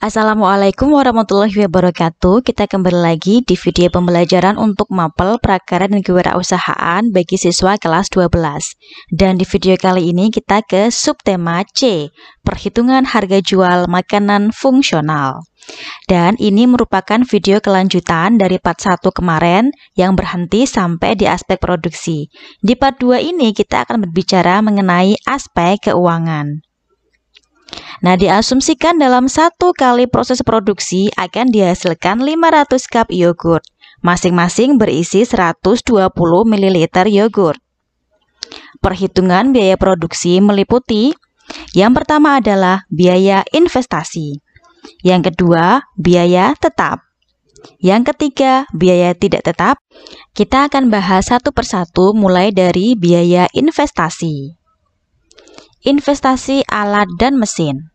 Assalamualaikum warahmatullahi wabarakatuh. Kita kembali lagi di video pembelajaran untuk mapel prakarya dan kewirausahaan bagi siswa kelas 12. Dan di video kali ini kita ke subtema C, perhitungan harga jual makanan fungsional. Dan ini merupakan video kelanjutan dari part 1 kemarin yang berhenti sampai di aspek produksi. Di part 2 ini kita akan berbicara mengenai aspek keuangan. Nah, diasumsikan dalam satu kali proses produksi akan dihasilkan 500 cup yogurt, masing-masing berisi 120 ml yogurt. Perhitungan biaya produksi meliputi yang pertama adalah biaya investasi, yang kedua biaya tetap, yang ketiga biaya tidak tetap. Kita akan bahas satu persatu mulai dari biaya investasi. Investasi alat dan mesin.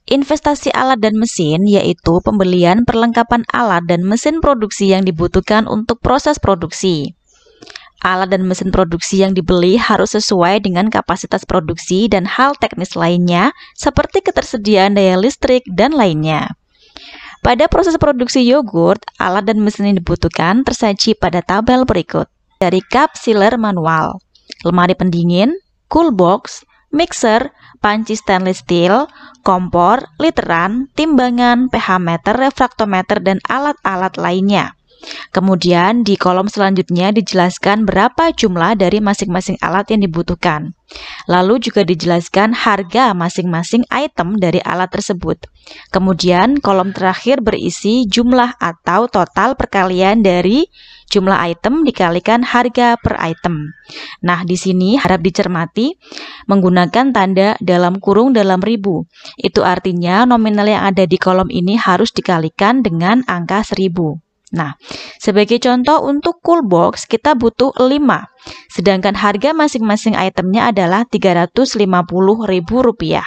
Investasi alat dan mesin yaitu pembelian perlengkapan alat dan mesin produksi yang dibutuhkan untuk proses produksi. Alat dan mesin produksi yang dibeli harus sesuai dengan kapasitas produksi dan hal teknis lainnya seperti ketersediaan daya listrik dan lainnya. Pada proses produksi yogurt, alat dan mesin yang dibutuhkan tersaji pada tabel berikut. Dari cup sealer manual, lemari pendingin, cool box, mixer, panci stainless steel, kompor, literan, timbangan, pH meter, refraktometer, dan alat-alat lainnya. Kemudian di kolom selanjutnya dijelaskan berapa jumlah dari masing-masing alat yang dibutuhkan. Lalu juga dijelaskan harga masing-masing item dari alat tersebut. Kemudian kolom terakhir berisi jumlah atau total perkalian dari jumlah item dikalikan harga per item. Nah, di sini harap dicermati menggunakan tanda dalam kurung dalam ribu. Itu artinya nominal yang ada di kolom ini harus dikalikan dengan angka 1000. Nah, sebagai contoh untuk cool box kita butuh 5, sedangkan harga masing-masing itemnya adalah Rp350.000.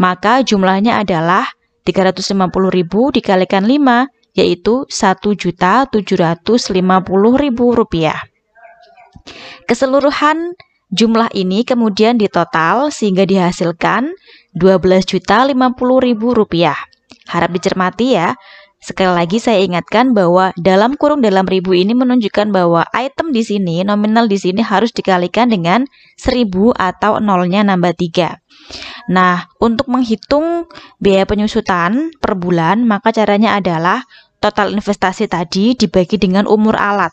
Maka jumlahnya adalah Rp350.000 dikalikan 5, yaitu Rp1.750.000. Keseluruhan jumlah ini kemudian ditotal sehingga dihasilkan Rp12.050.000. Harap dicermati ya. Sekali lagi saya ingatkan bahwa dalam kurung dalam ribu ini menunjukkan bahwa item di sini, nominal di sini harus dikalikan dengan 1000 atau nolnya nambah 3. Nah, untuk menghitung biaya penyusutan per bulan, maka caranya adalah total investasi tadi dibagi dengan umur alat.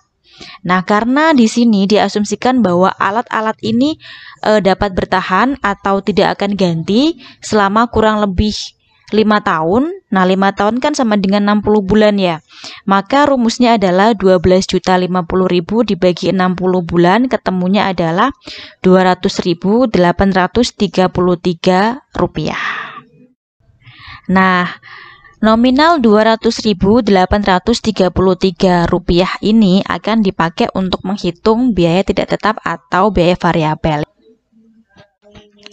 Nah, karena di sini diasumsikan bahwa alat-alat ini dapat bertahan atau tidak akan ganti selama kurang lebih 5 tahun. Nah, 5 tahun kan sama dengan 60 bulan ya. Maka rumusnya adalah 12.050.000 dibagi 60 bulan, ketemunya adalah Rp200.833. Nah, nominal Rp200.833 ini akan dipakai untuk menghitung biaya tidak tetap atau biaya variabel.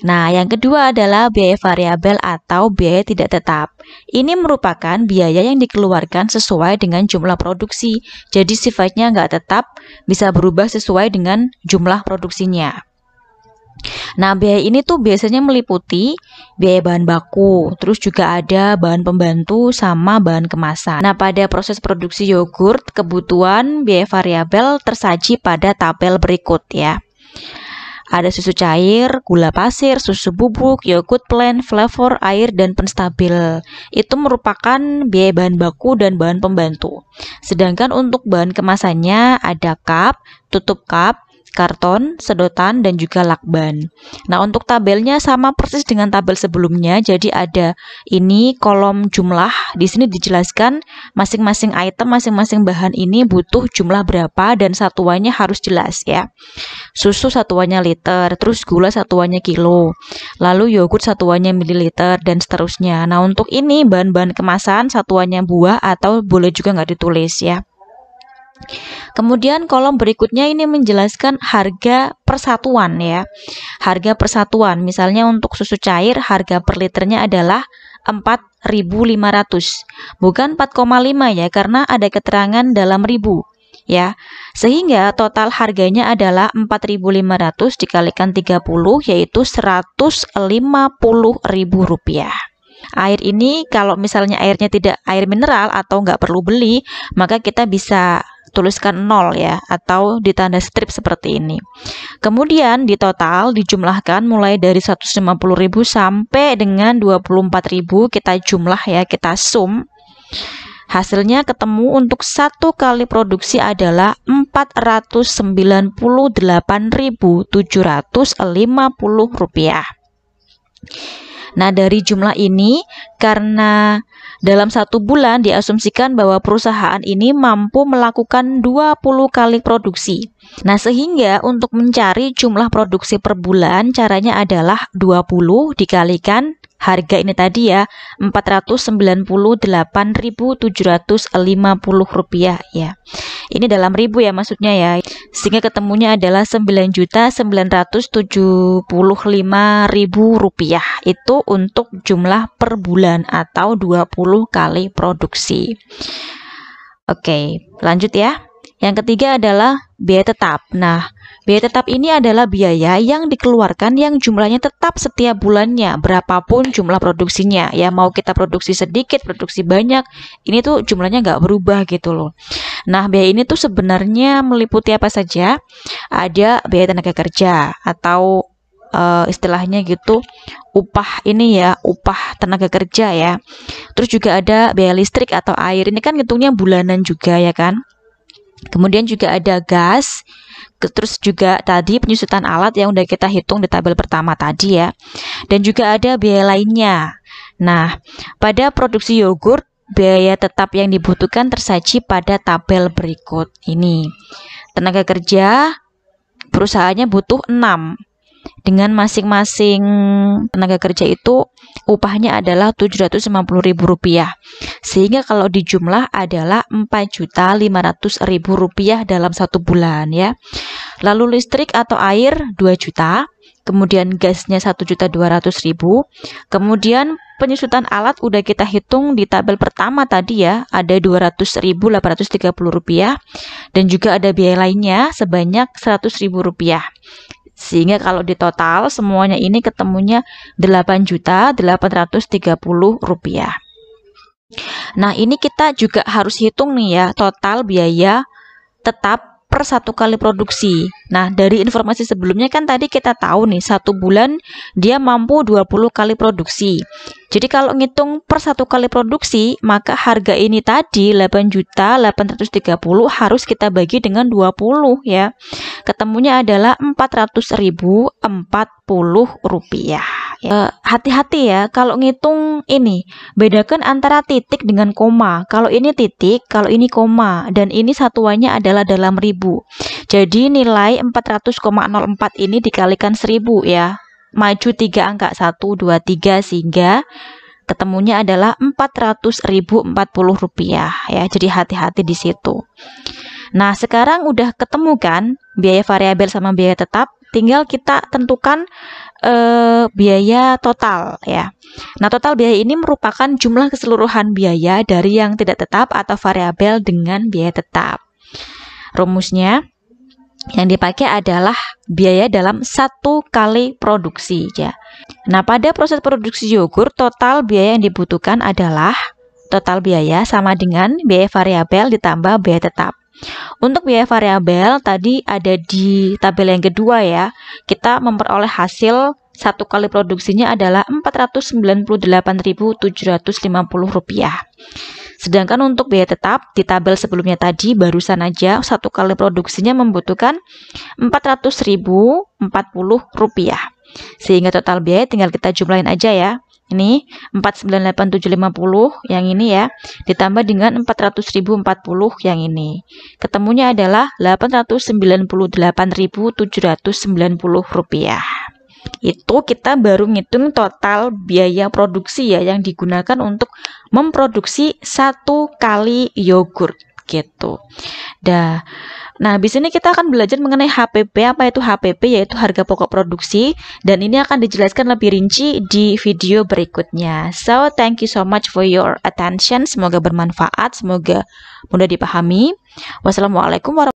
Nah, yang kedua adalah biaya variabel atau biaya tidak tetap. Ini merupakan biaya yang dikeluarkan sesuai dengan jumlah produksi. Jadi sifatnya nggak tetap, bisa berubah sesuai dengan jumlah produksinya. Nah, biaya ini tuh biasanya meliputi biaya bahan baku, terus juga ada bahan pembantu sama bahan kemasan. Nah, pada proses produksi yogurt, kebutuhan biaya variabel tersaji pada tabel berikut ya. Ada susu cair, gula pasir, susu bubuk, yogurt plain, flavor, air, dan penstabil. Itu merupakan biaya bahan baku dan bahan pembantu. Sedangkan untuk bahan kemasannya ada cup, tutup cup, karton, sedotan, dan juga lakban. Nah, untuk tabelnya sama persis dengan tabel sebelumnya. Jadi ada ini kolom jumlah. Di sini dijelaskan masing-masing item, masing-masing bahan ini butuh jumlah berapa dan satuannya harus jelas ya. Susu satuannya liter, terus gula satuannya kilo, lalu yogurt satuannya mililiter, dan seterusnya. Nah, untuk ini bahan-bahan kemasan satuannya buah atau boleh juga nggak ditulis ya. Kemudian kolom berikutnya ini menjelaskan harga persatuan ya. Harga persatuan, misalnya untuk susu cair harga per liternya adalah 4.500, bukan 4,5 ya, karena ada keterangan dalam ribu ya. Sehingga total harganya adalah 4.500 dikalikan 30, yaitu Rp150.000. Air ini kalau misalnya airnya tidak air mineral atau nggak perlu beli, maka kita bisa tuliskan 0 ya, atau ditanda strip seperti ini. Kemudian di total dijumlahkan mulai dari 150.000 sampai dengan 24.000, kita jumlah ya, kita sum. Hasilnya ketemu untuk satu kali produksi adalah Rp498.750. Nah, dari jumlah ini, karena dalam 1 bulan diasumsikan bahwa perusahaan ini mampu melakukan 20 kali produksi. Nah, sehingga untuk mencari jumlah produksi per bulan, caranya adalah 20 dikalikan harga ini tadi ya, Rp498.750 ya. Ini dalam ribu ya maksudnya ya. Sehingga ketemunya adalah Rp9.975.000. Itu untuk jumlah per bulan atau 20 kali produksi. Oke, lanjut ya. Yang ketiga adalah biaya tetap. Nah, biaya tetap ini adalah biaya yang dikeluarkan yang jumlahnya tetap setiap bulannya, berapapun jumlah produksinya. Ya, mau kita produksi sedikit, produksi banyak, ini tuh jumlahnya nggak berubah gitu loh. Nah, biaya ini tuh sebenarnya meliputi apa saja? Ada biaya tenaga kerja atau istilahnya gitu, upah ini ya, upah tenaga kerja ya. Terus juga ada biaya listrik atau air. Ini kan hitungnya bulanan juga ya kan. Kemudian juga ada gas, terus juga tadi penyusutan alat yang udah kita hitung di tabel pertama tadi ya. Dan juga ada biaya lainnya. Nah, pada produksi yogurt, biaya tetap yang dibutuhkan tersaji pada tabel berikut ini. Tenaga kerja, perusahaannya butuh 6. Dengan masing-masing tenaga kerja itu upahnya adalah Rp750.000. Sehingga kalau dijumlah adalah Rp4.500.000 dalam 1 bulan ya. Lalu listrik atau air 2 juta, kemudian gasnya Rp1.200.000. Kemudian penyusutan alat udah kita hitung di tabel pertama tadi ya, ada Rp200.830 dan juga ada biaya lainnya sebanyak Rp100.000. Sehingga kalau di total semuanya ini ketemunya Rp8.830.000. Nah, ini kita juga harus hitung nih ya, total biaya tetap per 1 kali produksi. Nah, dari informasi sebelumnya kan tadi kita tahu nih, 1 bulan dia mampu 20 kali produksi. Jadi kalau ngitung per 1 kali produksi, maka harga ini tadi Rp8.830.000 harus kita bagi dengan 20 ya. Ketemunya adalah Rp400.040. Hati-hati ya kalau ngitung ini, bedakan antara titik dengan koma. Kalau ini titik, kalau ini koma, dan ini satuannya adalah dalam ribu. Jadi nilai 400,04 ini dikalikan 1000 ya. Maju 3 angka 1, 2, 3 sehingga ketemunya adalah Rp400.040 ya. Jadi hati-hati di situ. Nah, sekarang udah ketemu kan biaya variabel sama biaya tetap, tinggal kita tentukan biaya total ya. Nah, total biaya ini merupakan jumlah keseluruhan biaya dari yang tidak tetap atau variabel dengan biaya tetap. Rumusnya yang dipakai adalah biaya dalam 1 kali produksi ya. Nah, pada proses produksi yogurt, total biaya yang dibutuhkan adalah total biaya sama dengan biaya variabel ditambah biaya tetap. Untuk biaya variabel tadi ada di tabel yang kedua ya. Kita memperoleh hasil 1 kali produksinya adalah Rp498.750. Sedangkan untuk biaya tetap di tabel sebelumnya tadi barusan aja 1 kali produksinya membutuhkan Rp400.040. Sehingga total biaya tinggal kita jumlahin aja ya. Ini 498.750 yang ini ya, ditambah dengan 400.040 yang ini. Ketemunya adalah Rp898.790. Itu kita baru ngitung total biaya produksi ya yang digunakan untuk memproduksi 1 kali yogurt gitu. Nah, habis ini kita akan belajar mengenai HPP. Apa itu HPP? Yaitu harga pokok produksi, dan ini akan dijelaskan lebih rinci di video berikutnya. So, thank you so much for your attention. Semoga bermanfaat, semoga mudah dipahami. Wassalamualaikum warahmatullahi wabarakatuh.